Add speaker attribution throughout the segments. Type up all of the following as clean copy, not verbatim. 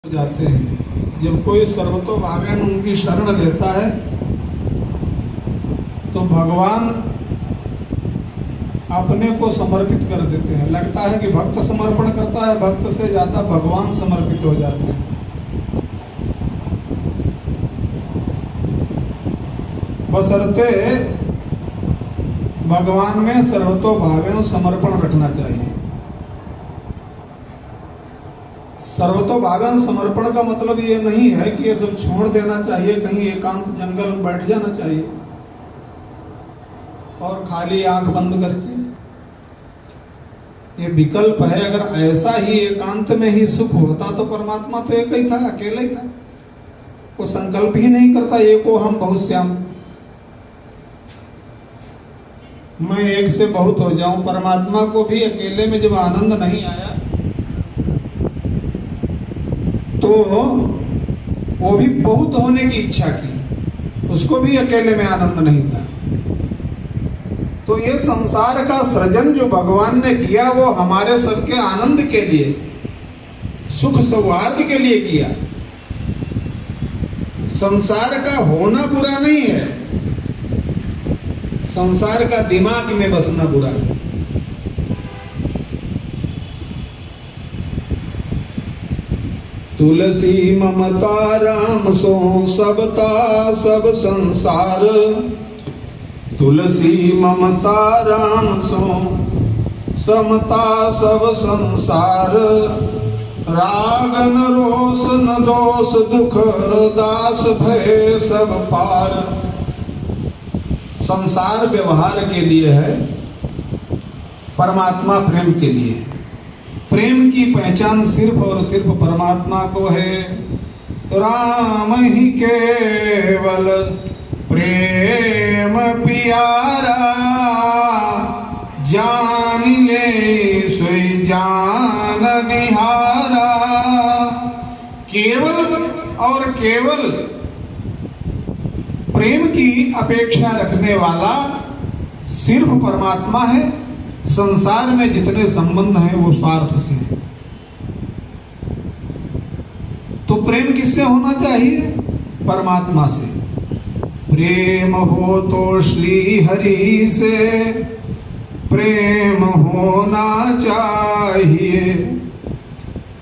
Speaker 1: जाते हैं। जब कोई सर्वतोभावेन उनकी शरण लेता है तो भगवान अपने को समर्पित कर देते हैं। लगता है कि भक्त समर्पण करता है, भक्त से ज्यादा भगवान समर्पित हो जाते हैं। बशर्ते भगवान में सर्वतोभावेन समर्पण रखना चाहिए। सर्वतोभावेन समर्पण का मतलब ये नहीं है कि ये सब छोड़ देना चाहिए, कहीं एकांत जंगल में बैठ जाना चाहिए और खाली आंख बंद करके। ये विकल्प है। अगर ऐसा ही एकांत में ही सुख होता तो परमात्मा तो एक ही था, अकेला ही था। वो संकल्प ही नहीं करता एको हम बहुत श्याम, मैं एक से बहुत हो जाऊं। परमात्मा को भी अकेले में जब आनंद नहीं आया तो वो भी बहुत होने की इच्छा की, उसको भी अकेले में आनंद नहीं था। तो ये संसार का सृजन जो भगवान ने किया वो हमारे सबके आनंद के लिए, सुख सौहार्द के लिए किया। संसार का होना बुरा नहीं है, संसार का दिमाग में बसना बुरा है। तुलसी ममता राम सो सबता सब संसार, तुलसी ममता राम सो समता सब संसार, राग न रोष न दोष दुख दास भय सब पार। संसार व्यवहार के लिए है, परमात्मा प्रेम के लिए है। प्रेम की पहचान सिर्फ और सिर्फ परमात्मा को है। राम ही केवल प्रेम प्यारा, जान ले सोई जान निहारा। केवल और केवल प्रेम की अपेक्षा रखने वाला सिर्फ परमात्मा है। संसार में जितने संबंध हैं वो स्वार्थ से हैं। तो प्रेम किससे होना चाहिए? परमात्मा से। प्रेम हो तो श्री हरि से प्रेम होना चाहिए,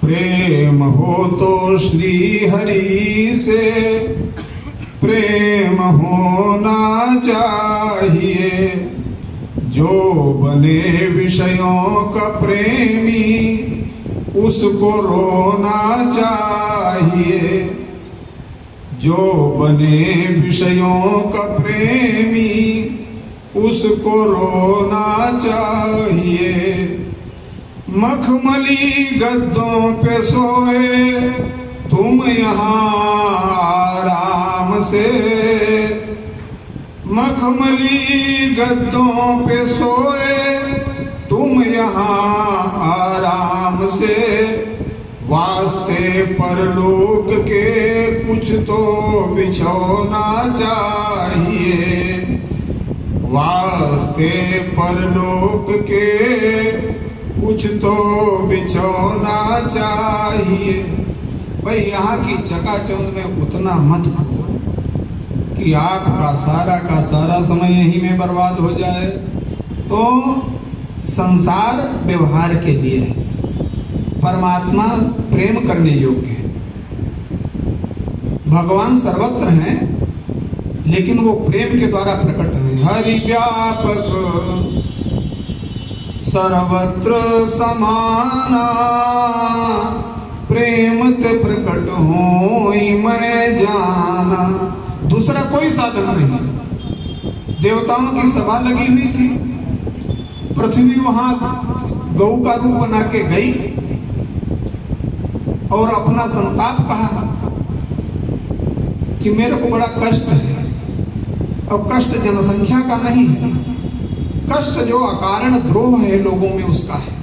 Speaker 1: प्रेम हो तो श्री हरि से प्रेम होना चाहिए। जो बने विषयों का प्रेमी उसको रोना चाहिए, जो बने विषयों का प्रेमी उसको रोना चाहिए। मखमली गद्दों पे सोए तुम यहाँ आराम से, मखमली गद्दों पे सोए तुम यहाँ आराम से। वास्ते परलोक के कुछ तो बिछोना चाहिए, वास्ते परलोक के कुछ तो बिछोना चाहिए। भाई यहाँ की चकाचौंध में उतना मत खो कि आपका सारा का सारा समय यहीं में बर्बाद हो जाए। तो संसार व्यवहार के लिए है, परमात्मा प्रेम करने योग्य है। भगवान सर्वत्र हैं लेकिन वो प्रेम के द्वारा प्रकट हैं। हरि व्यापक सर्वत्र समाना, प्रेम ते प्रकट होई मैं जाना। दूसरा कोई साधन नहीं। देवताओं की सभा लगी हुई थी, पृथ्वी वहां गौ का रूप बना के गई और अपना संताप कहा कि मेरे को बड़ा कष्ट है। और कष्ट जनसंख्या का नहीं है, कष्ट जो अकारण द्रोह है लोगों में उसका है।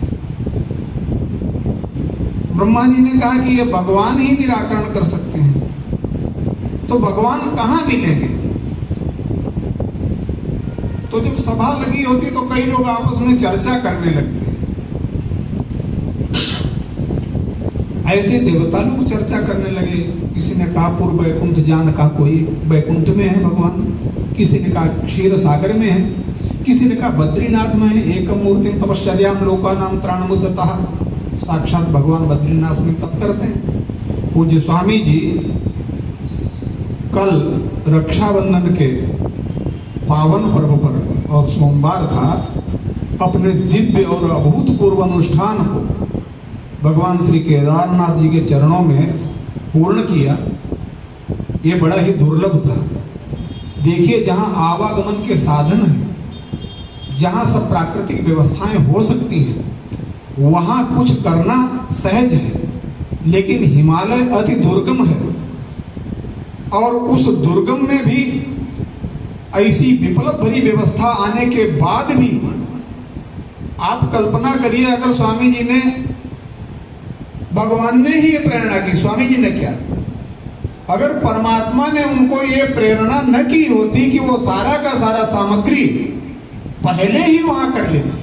Speaker 1: ब्रह्मा जी ने कहा कि ये भगवान ही निराकरण कर सकते हैं, तो भगवान कहाँ मिलेंगे? तो जब सभा लगी होती तो कई लोग आपस में चर्चा करने लगते हैं। ऐसे देवता लोग चर्चा करने लगे। किसी ने कहा पूर्व वैकुंठ जान का कोई वैकुंठ में है भगवान, किसी ने कहा क्षीर सागर में है, किसी ने कहा बद्रीनाथ में है। एकम मूर्तिम तपश्चर्याम लोकानाम त्राणमुद्दतः, साक्षात भगवान बद्रीनाथ में तप करते हैं। पूज्य स्वामी जी कल रक्षाबंधन के पावन पर्व पर और सोमवार था, अपने दिव्य और अभूतपूर्व अनुष्ठान को भगवान श्री केदारनाथ जी के चरणों में पूर्ण किया। ये बड़ा ही दुर्लभ था। देखिए, जहां आवागमन के साधन हैं, जहां सब प्राकृतिक व्यवस्थाएं हो सकती हैं, वहां कुछ करना सहज है, लेकिन हिमालय अति दुर्गम है और उस दुर्गम में भी ऐसी विप्लव भरी व्यवस्था आने के बाद भी आप कल्पना करिए, अगर स्वामी जी ने, भगवान ने ही ये प्रेरणा की, स्वामी जी ने क्या, अगर परमात्मा ने उनको ये प्रेरणा न की होती कि वो सारा का सारा सामग्री पहले ही वहां कर लेते।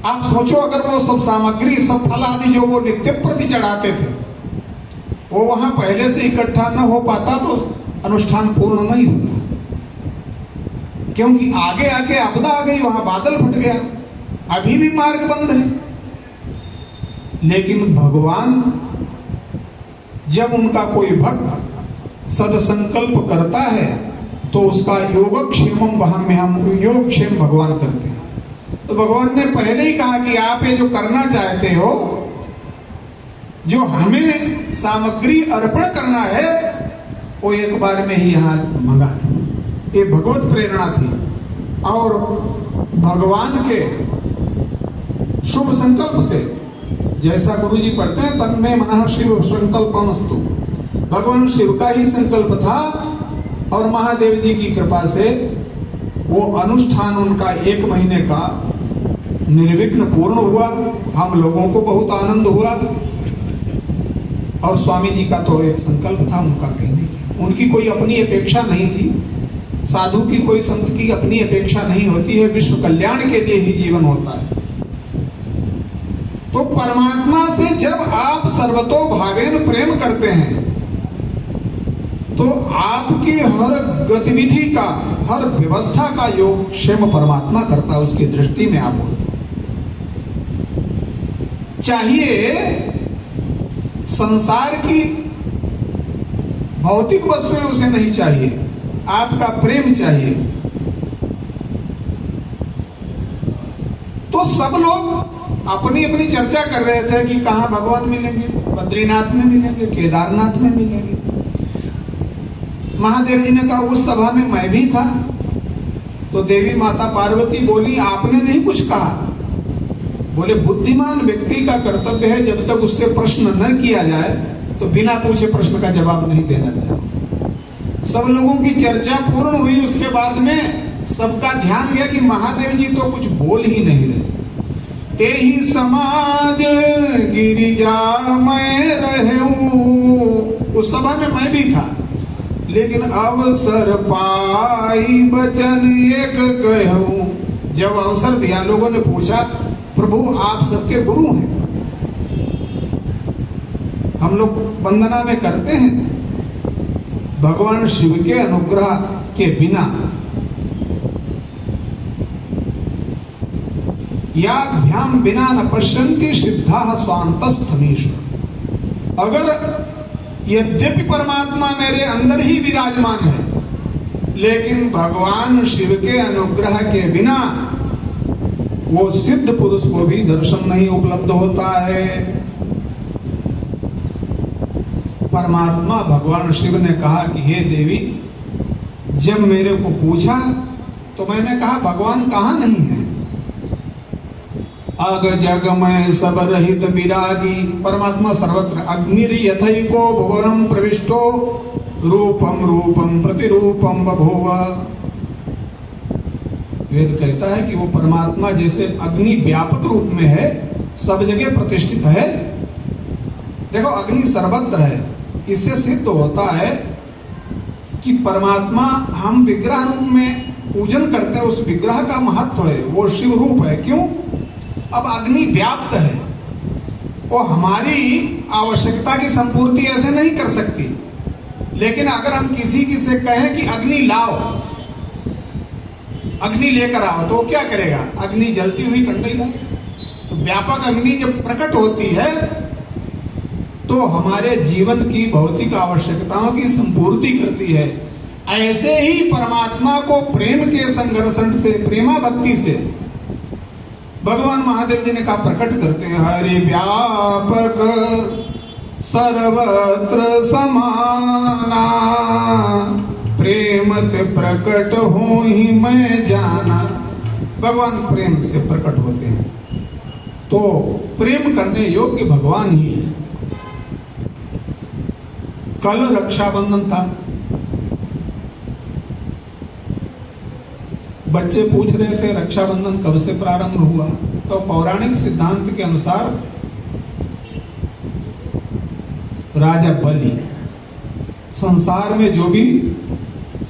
Speaker 1: आप सोचो, अगर वो सब सामग्री, सब फल आदि जो वो नित्य प्रति चढ़ाते थे, वो वहां पहले से इकट्ठा न हो पाता तो अनुष्ठान पूर्ण नहीं होता। क्योंकि आगे आके आपदा आ गई, वहां बादल फट गया, अभी भी मार्ग बंद है। लेकिन भगवान, जब उनका कोई भक्त सदसंकल्प करता है तो उसका योगक्षेमम वहां में हम योगक्षेम भगवान करते हैं। तो भगवान ने पहले ही कहा कि आप ये जो करना चाहते हो, जो हमें सामग्री अर्पण करना है, वो एक बार में ही यहां मंगा लो। ये भगवत प्रेरणा थी और भगवान के शुभ संकल्प से, जैसा गुरु जी पढ़ते हैं, तन्मे मनः शिव संकल्पमस्तु, भगवान शिव का ही संकल्प था और महादेव जी की कृपा से वो अनुष्ठान उनका 1 महीने का निर्विघ्न पूर्ण हुआ। हम लोगों को बहुत आनंद हुआ और स्वामी जी का तो एक संकल्प था, उनका कहने की, उनकी कोई अपनी अपेक्षा नहीं थी। साधु की, कोई संत की अपनी अपेक्षा नहीं होती है, विश्व कल्याण के लिए ही जीवन होता है। तो परमात्मा से जब आप सर्वतो भावेन प्रेम करते हैं तो आपकी हर गतिविधि का, हर व्यवस्था का योग क्षेम परमात्मा करता है। उसकी दृष्टि में आप हो, चाहिए संसार की भौतिक वस्तुएं उसे नहीं चाहिए, आपका प्रेम चाहिए। तो सब लोग अपनी अपनी चर्चा कर रहे थे कि कहां भगवान मिलेंगे, बद्रीनाथ में मिलेंगे, केदारनाथ में मिलेंगे। महादेव जी ने कहा, उस सभा में मैं भी था। तो देवी माता पार्वती बोली, आपने नहीं कुछ कहा। बोले, बुद्धिमान व्यक्ति का कर्तव्य है जब तक उससे प्रश्न न किया जाए तो बिना पूछे प्रश्न का जवाब नहीं देना चाहिए। सब लोगों की चर्चा पूर्ण हुई, उसके बाद में सबका ध्यान गया कि महादेव जी तो कुछ बोल ही नहीं रहे। ते ही समाज गिरिजा मैं रहूं, उस सभा में मैं भी था, लेकिन अवसर पाई वचन एक कहूं। जब अवसर दिया, लोगों ने पूछा, प्रभु आप सबके गुरु हैं, हम लोग वंदना में करते हैं, भगवान शिव के अनुग्रह के बिना या भ्याम बिना न पश्यन्ति सिद्धा स्वांतस्थमीश्वर। अगर यद्यपि परमात्मा मेरे अंदर ही विराजमान है, लेकिन भगवान शिव के अनुग्रह के बिना वो सिद्ध पुरुष को भी दर्शन नहीं उपलब्ध होता है। परमात्मा भगवान शिव ने कहा कि हे देवी, जब मेरे को पूछा तो मैंने कहा भगवान कहाँ नहीं है। अग जग में सब रहित विरागी, परमात्मा सर्वत्र। अग्निर यथैको भुवनम प्रविष्टो रूपम रूपम प्रतिरूपम बभूव। वेद कहता है कि वो परमात्मा जैसे अग्नि व्यापक रूप में है, सब जगह प्रतिष्ठित है। देखो, अग्नि सर्वत्र है, इससे सिद्ध होता है कि परमात्मा हम विग्रह रूप में पूजन करते हैं, उस विग्रह का महत्व है, वो शिव रूप है। क्यों? अब अग्नि व्याप्त है, वो हमारी आवश्यकता की संपूर्ति ऐसे नहीं कर सकती। लेकिन अगर हम किसी की से कहें कि अग्नि लाओ, अग्नि लेकर आओ, तो वो क्या करेगा? अग्नि जलती हुई कंडई लाएगा। तो व्यापक अग्नि जब प्रकट होती है तो हमारे जीवन की भौतिक आवश्यकताओं की संपूर्ति करती है। ऐसे ही परमात्मा को प्रेम के संघर्षण से, प्रेमा भक्ति से भगवान महादेव जी ने कहा प्रकट करते हैं। हरि व्यापक सर्वत्र समाना, प्रेम ते प्रकट हो ही मैं जाना। भगवान प्रेम से प्रकट होते हैं, तो प्रेम करने योग्य भगवान ही है। कल रक्षाबंधन था, बच्चे पूछ रहे थे रक्षाबंधन कब से प्रारंभ हुआ। तो पौराणिक सिद्धांत के अनुसार राजा बलि, संसार में जो भी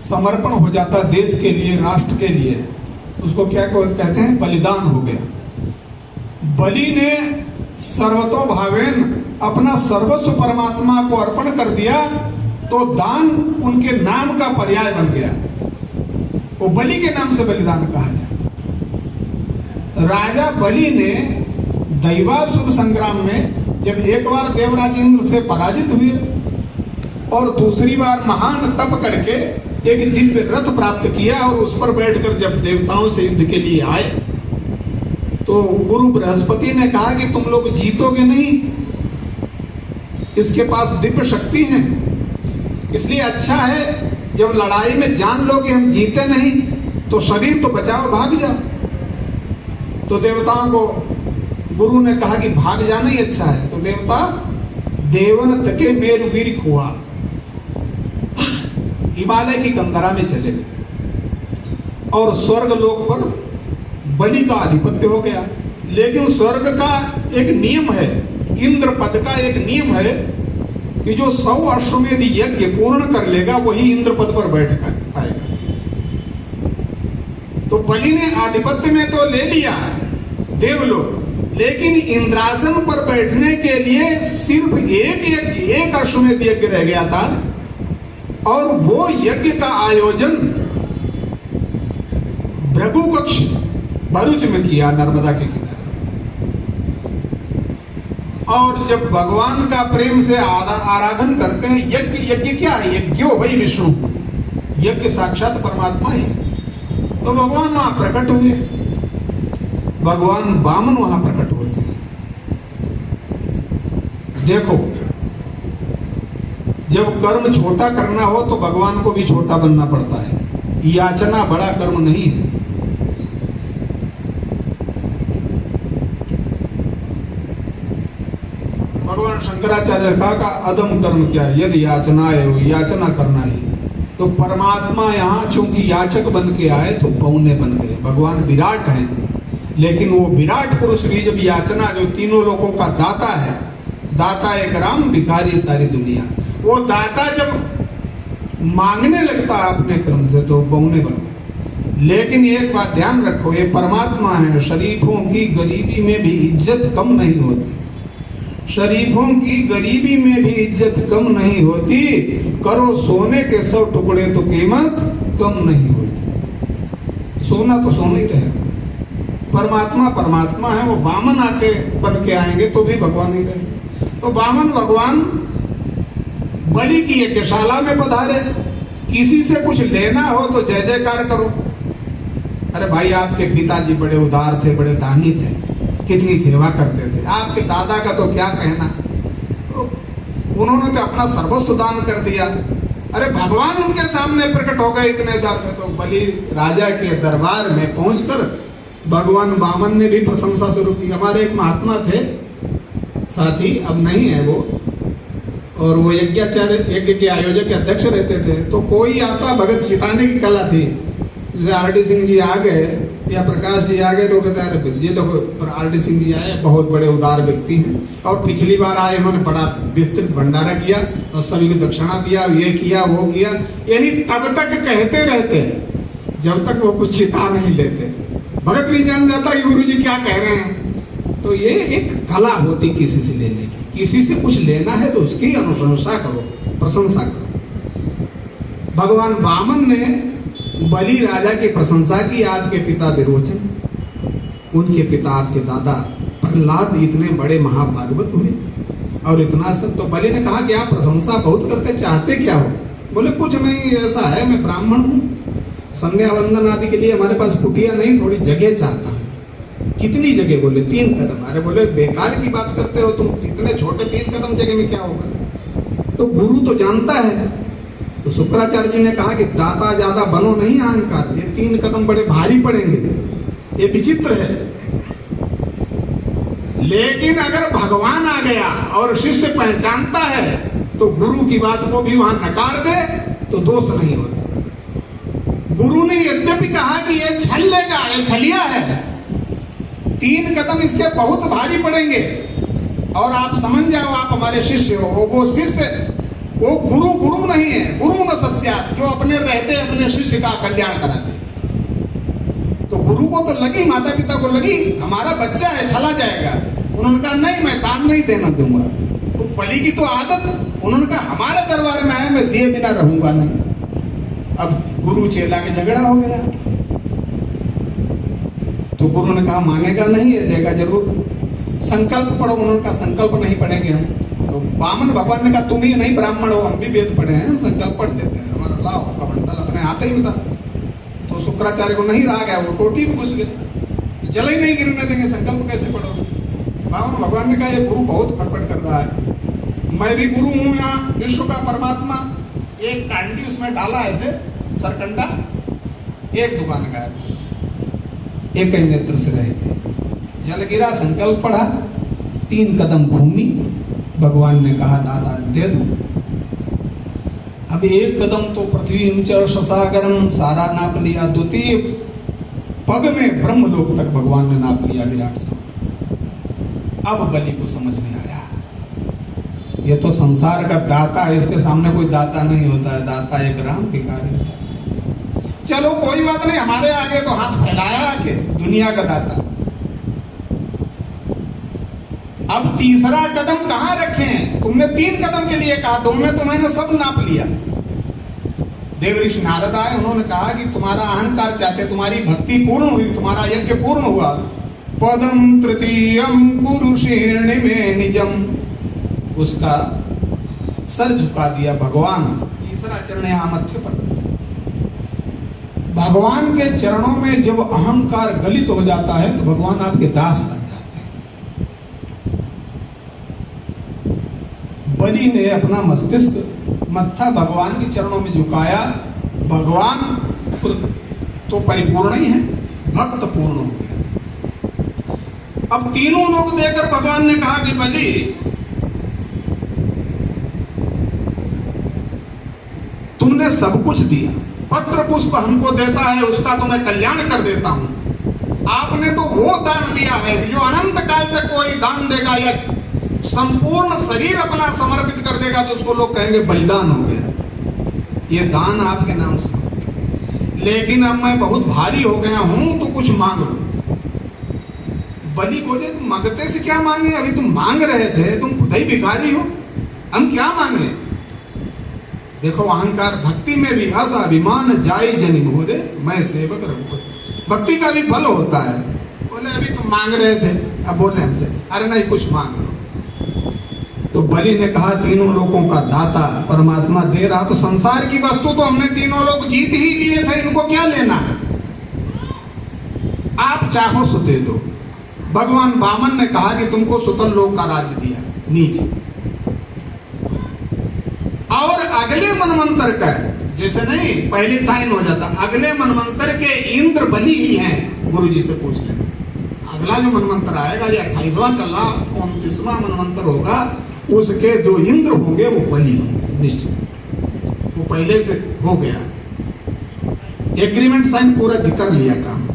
Speaker 1: समर्पण हो जाता देश के लिए, राष्ट्र के लिए, उसको क्या कहते हैं? बलिदान हो गया। बलि ने सर्वतोभावेन अपना सर्वस्व परमात्मा को अर्पण कर दिया, तो दान उनके नाम का पर्याय बन गया। वो बलि के नाम से बलिदान कहा जाए। राजा बलि ने दैवासुर संग्राम में जब एक बार देवराज इंद्र से पराजित हुए और दूसरी बार महान तप करके एक दिव्य रथ प्राप्त किया और उस पर बैठकर जब देवताओं से युद्ध के लिए आए, तो गुरु बृहस्पति ने कहा कि तुम लोग जीतोगे नहीं, इसके पास दिव्य शक्ति है, इसलिए अच्छा है जब लड़ाई में जान लो कि हम जीते नहीं तो शरीर तो बचाओ, भाग जाओ। तो देवताओं को गुरु ने कहा कि भाग जाना ही अच्छा है। तो देवता देवन तके मेरुवीर खुआ, हिमालय की कंदरा में चले गए और स्वर्ग लोक पर बलि का आधिपत्य हो गया। लेकिन स्वर्ग का एक नियम है, इंद्र पद का एक नियम है कि जो 100 अश्वमेध यज्ञ पूर्ण कर लेगा वही इंद्र पद पर बैठ पाएगा। तो बलि ने आधिपत्य में तो ले लिया देवलोक, लेकिन इंद्रासन पर बैठने के लिए सिर्फ एक अश्वमेध यज्ञ रह गया था, और वो यज्ञ का आयोजन भृगुकक्ष भरूच में किया, नर्मदा के किनारे। और जब भगवान का प्रेम से आराधन करते हैं, यज्ञ क्या है? यज्ञो वही विष्णु, यज्ञ साक्षात परमात्मा ही। तो भगवान वहां प्रकट हुए, भगवान वामन वहां प्रकट होते हैं। देखो, जब कर्म छोटा करना हो तो भगवान को भी छोटा बनना पड़ता है। याचना बड़ा कर्म नहीं है। भगवान शंकराचार्य ने कहा अदम कर्म क्या है? यदि याचना है, याचना करना ही। तो परमात्मा यहाँ चूंकि याचक बन के आए तो पौने बन गए। भगवान विराट हैं, लेकिन वो विराट पुरुष भी जब याचना, जो तीनों लोगों का दाता है, दाता एक राम, भिखारी सारी दुनिया, वो दाता जब मांगने लगता है अपने कर्म से तो पौने बन गए। लेकिन एक बात ध्यान रखो, ये परमात्मा है, शरीफों की गरीबी में भी इज्जत कम नहीं होती। शरीफों की गरीबी में भी इज्जत कम नहीं होती। करो सोने के 100 टुकड़े तो कीमत कम नहीं होती। सोना तो सोना ही रहेगा। परमात्मा परमात्मा है, वो वामन आके बन के आएंगे तो भी भगवान ही रहेंगे। तो वामन भगवान बलि की यज्ञशाला में पधारे। किसी से कुछ लेना हो तो जय जयकार करो। अरे भाई, आपके पिताजी बड़े उदार थे, बड़े दानी थे, कितनी सेवा करते थे। आपके दादा का तो क्या कहना, तो उन्होंने तो अपना सर्वस्व दान कर दिया। अरे भगवान उनके सामने प्रकट हो गए इतने दर में। तो बलि राजा के दरबार में पहुंचकर भगवान वामन ने भी प्रशंसा शुरू की। हमारे एक महात्मा थे साथी, अब नहीं है वो, और वो यज्ञ के आयोजक के अध्यक्ष रहते थे। तो कोई आता, भगत सिताने की कला थी, जैसे आर.डी. सिंह जी आ गए या प्रकाश जी आ गए तो कहते हैं ये देखो आर.डी. सिंह जी आए, बहुत बड़े उदार व्यक्ति हैं, और पिछली बार आए उन्होंने बड़ा विस्तृत भंडारा किया और सभी को दक्षिणा दिया, ये किया वो किया। यानी तब तक कहते रहते जब तक वो कुछ चिता नहीं लेते। भगत भी जान जाता कि गुरु जी क्या कह रहे हैं। तो ये एक कला होती किसी से लेने की। किसी से कुछ लेना है तो उसकी अनुशंसा करो, प्रशंसा करो। भगवान वामन ने बलि राजा की प्रशंसा की। आपके पिता विरोचन, उनके पिता आपके दादा प्रहलाद इतने बड़े महाभागवत हुए और इतना सब। तो बलि ने कहा कि आप प्रशंसा बहुत करते, चाहते क्या हो? बोले कुछ नहीं, ऐसा है मैं ब्राह्मण हूँ, संध्या वंदन आदि के लिए हमारे पास कुटिया नहीं, थोड़ी जगह चाहता हूँ। कितनी जगह? बोले 3 कदम। अरे बोले बेकार की बात करते हो तुम, इतने छोटे 3 कदम जगह में क्या होगा? तो गुरु तो जानता है। तो शुक्राचार्य जी ने कहा कि दाता ज्यादा बनो नहीं अहंकार, ये 3 कदम बड़े भारी पड़ेंगे, ये विचित्र है। लेकिन अगर भगवान आ गया और शिष्य पहचानता है तो गुरु की बात को भी वहां नकार दे तो दोष नहीं होता। गुरु ने यद्यपि कहा कि ये छल लेगा, ये छलिया है, 3 कदम इसके बहुत भारी पड़ेंगे और आप समझ जाओ आप हमारे शिष्य हो। वो शिष्य, वो गुरु नहीं है, गुरु न सस्यात, जो अपने रहते अपने शिष्य का कल्याण करा दे। तो गुरु को तो लगी, माता पिता को लगी हमारा बच्चा है चला जाएगा। उन्होंने कहा नहीं, मैं दान नहीं देना दूंगा। तो बलि की तो आदत, उन्होंने कहा हमारे दरबार में आया, मैं दिए बिना रहूंगा नहीं। अब गुरु चेला के झगड़ा हो गया। तो गुरु ने कहा मानेगा नहीं, है देगा जरूर, संकल्प पढ़ो। उन्होंने कहा संकल्प नहीं पढ़ेंगे हम। तो वामन भगवान ने कहा तुम ही नहीं ब्राह्मण हो, हम भी वेद पढ़े हैं, हम संकल्प पढ़ देते हैं, हमारा लाओ कमंडल अपने आते ही बता। तो शुक्राचार्य को नहीं रहा गया, वो टोटी में घुस गए, जल ही नहीं गिरने देंगे, संकल्प कैसे पढ़ोगे? वामन भगवान ने कहा ये गुरु बहुत फटफट कर रहा है, मैं भी गुरु हूं, यहाँ विश्व का परमात्मा। एक कांडी उसमें डाला ऐसे सरकंडा, एक दुकान का एक ही नेत्र से रहे, जल गिरा, संकल्प पढ़ा, 3 कदम घूमी। भगवान ने कहा दादा दे दो। अब 1 कदम तो पृथ्वी सागरम सारा नाप लिया, 2 पग में ब्रह्मलोक तक भगवान ने नाप लिया विराट से। अब बलि को समझ में आया ये तो संसार का दाता है, इसके सामने कोई दाता नहीं होता है, दाता एक राम भिखारी है। चलो कोई बात नहीं, हमारे आगे तो हाथ फैलाया के दुनिया का दाता। अब तीसरा कदम कहां रखें? तुमने 3 कदम के लिए कहा, 2 में तो मैंने सब नाप लिया। देव ऋषि नारद आए, उन्होंने कहा कि तुम्हारा अहंकार चाहते, तुम्हारी भक्ति पूर्ण हुई, तुम्हारा यज्ञ पूर्ण हुआ। पदम तृतीयम कुरुषेण में निजम, उसका सर झुका दिया भगवान। तीसरा चरण यहां मत्थे पर। भगवान के चरणों में जब अहंकार गलित हो जाता है तो भगवान आपके दास बन जाते हैं। बलि ने अपना मस्तिष्क मत्था भगवान के चरणों में झुकाया। भगवान तो परिपूर्ण ही है, भक्त पूर्ण हो गया। अब तीनों लोग देकर भगवान ने कहा कि बलि तुमने सब कुछ दिया, पत्र पुष्प हमको देता है, उसका तो मैं कल्याण कर देता हूं। आपने तो वो दान दिया है जो अनंत काल तक कोई दान देगा या संपूर्ण शरीर अपना समर्पित कर देगा तो उसको लोग कहेंगे बलिदान हो गया। ये दान आपके नाम से, लेकिन अब मैं बहुत भारी हो गया हूं तो कुछ मांग लो। बलि बोले तुम मांगते से क्या मांगे? अभी तुम मांग रहे थे, तुम खुद ही भिखारी हो, हम क्या मांगे? देखो अहंकार भक्ति में भी अभिमान जाई जनि मोरे, मैं सेवक रघुपति। भक्ति का भी फल होता है। बोले अभी तुम मांग रहे थे, अब बोले हमसे अरे नहीं कुछ मांग लो। तो बलि ने कहा तीनों लोगों का दाता परमात्मा दे रहा, तो संसार की वस्तु तो हमने तीनों लोग जीत ही लिए थे, इनको क्या लेना? आप चाहो सो दे दो। भगवान वामन ने कहा कि तुमको सुतल लोक का राज्य दिया नीचे, और अगले मनवंतर का, जैसे नहीं पहली साइन हो जाता, अगले मनवंतर के इंद्र बलि ही हैं। गुरु जी से पूछ लेना, अगला जो मनवंतर आएगा, ये 28वां चल रहा, 29वां मनवंतर होगा, उसके जो इंद्र होंगे वो बलि होंगे निश्चित। वो पहले से हो गया, एग्रीमेंट साइन पूरा जिक्र लिया काम।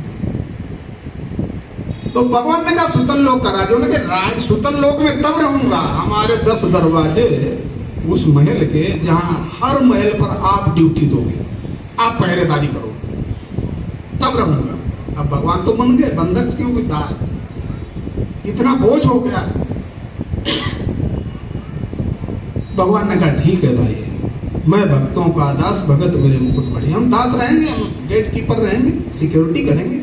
Speaker 1: तो भगवान ने कहा सुतल लोक का राज, उन्होंने राज सुतल लोक में तब रहूंगा, हमारे 10 दरवाजे उस महल के, जहां हर महल पर आप ड्यूटी दोगे, आप पहरेदारी करोगे, तब रहूंगा। अब भगवान तो बन गए बंधक, क्यों दास इतना बोझ हो गया। भगवान ने कहा ठीक है भाई, मैं भक्तों का दास, भगत मेरे मुकुट मणि। हम दास रहेंगे, हम गेट कीपर रहेंगे, सिक्योरिटी करेंगे।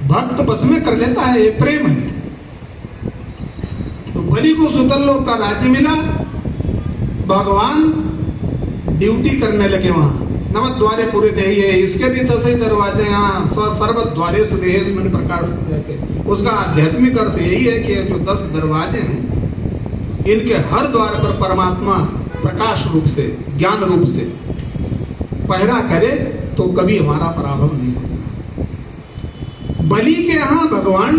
Speaker 1: भक्त बस में कर लेता है, ये प्रेम है। तो बलि को सुतल लोक का राज्य मिला। भगवान ड्यूटी करने लगे वहां। नवद द्वारे पूरे देही है, इसके भी 10 ही दरवाजे यहाँ। सर्वत द्वारे सुदेह मन प्रकाश के। उसका आध्यात्मिक अर्थ यही है कि जो 10 दरवाजे हैं, इनके हर द्वार पर परमात्मा प्रकाश रूप से, ज्ञान रूप से पहरा करे तो कभी हमारा पराभव नहीं होगा। बलि के यहां भगवान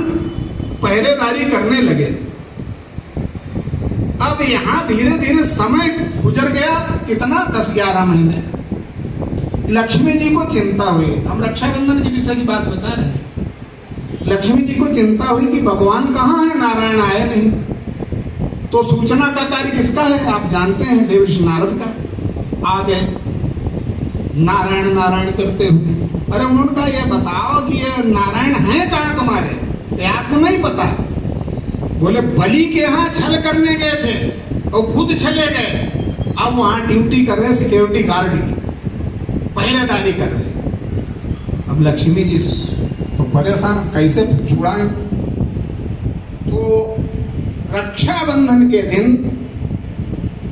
Speaker 1: पहरेदारी करने लगे। अब यहां धीरे धीरे समय गुजर गया। कितना? 10-11 महीने। लक्ष्मी जी को चिंता हुई। हम रक्षाबंधन के विषय की बात बता रहे हैं। लक्ष्मी जी को चिंता हुई कि भगवान कहाँ है, नारायण आए नहीं। तो सूचना का कार्य किसका है? आप जानते हैं, देवर्षि नारद का। आ गए नारायण नारायण करते हुए। अरे उन्होंने कहा ये बताओ कि ये नारायण है कहाँ तुम्हारे, ये आपको नहीं पता? बोले बलि के यहाँ छल करने गए थे और खुद छले गए। अब वहां ड्यूटी कर रहे, सिक्योरिटी गार्ड की पहरेदारी कर रहे। अब लक्ष्मी जी तो परेशान, कैसे छुड़ाएं? तो रक्षाबंधन के दिन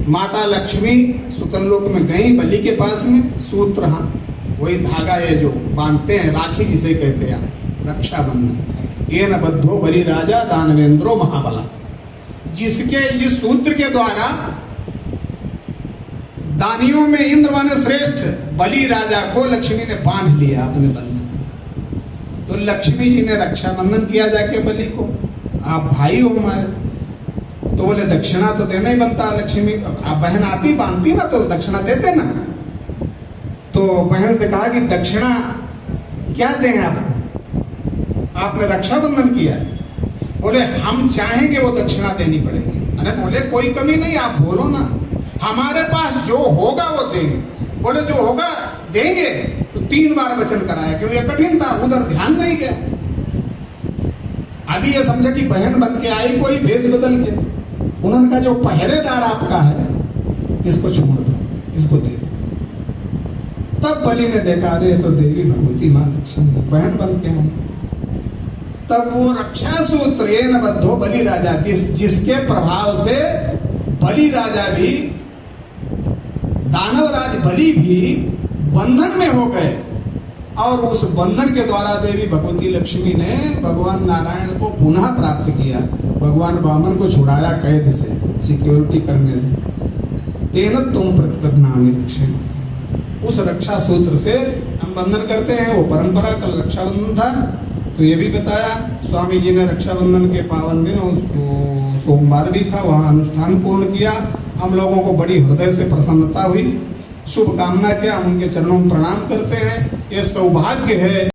Speaker 1: माता लक्ष्मी सुतलोक में गई बलि के पास में। सूत्र, हाँ वही धागा है जो बांधते हैं, राखी जिसे कहते हैं रक्षाबंधन। ये न बद्धो बलि राजा दानवेंद्रो महाबला। जिसके जिस सूत्र के द्वारा दानियों में इंद्र माने श्रेष्ठ बलि राजा को लक्ष्मी ने बांध लिया अपने बंधन। तो लक्ष्मी जी ने रक्षाबंधन किया जाके बलि को। आप भाई हो हमारे, तो बोले दक्षिणा तो देना ही बनता। लक्ष्मी आप बहन आती बांधती ना तो दक्षिणा देते ना। तो बहन से कहा कि दक्षिणा क्या दें आपको, आपने रक्षाबंधन किया है। बोले हम चाहेंगे वो दक्षिणा देनी पड़ेगी। अरे बोले कोई कमी नहीं, आप बोलो ना, हमारे पास जो होगा वो देंगे। बोले जो होगा देंगे। तो 3 बार वचन कराया क्योंकि ये कठिन था, उधर ध्यान नहीं गया। अभी ये समझा कि बहन बन के आई कोई भेष बदल के। उन्होंने कहा जो पहरेदार आपका है इसको छोड़ दो, इसको दे दो। तब बलि ने देखा अरे तो देवी भगवती मां लक्ष्मी बहन बन के आई। तब वो रक्षा सूत्र ये न बद्धो बलि राजा, जिसके प्रभाव से बलि राजा भी, दानवराज बलि भी बंधन में हो गए। और उस बंधन के द्वारा देवी भगवती लक्ष्मी ने भगवान नारायण को पुनः प्राप्त किया। भगवान वामन को छुड़ाया कैद से, सिक्योरिटी करने से। तेन तुम प्रतिपदनामी रक्षे। उस रक्षा सूत्र से हम बंधन करते हैं, वो परंपरा। कल रक्षाबंधन था तो ये भी बताया स्वामी जी ने रक्षाबंधन के पावन दिन, सोमवार भी था, वहां अनुष्ठान पूर्ण किया। हम लोगों को बड़ी हृदय से प्रसन्नता हुई, शुभकामना किया। हम उनके चरणों में प्रणाम करते हैं। ये सौभाग्य है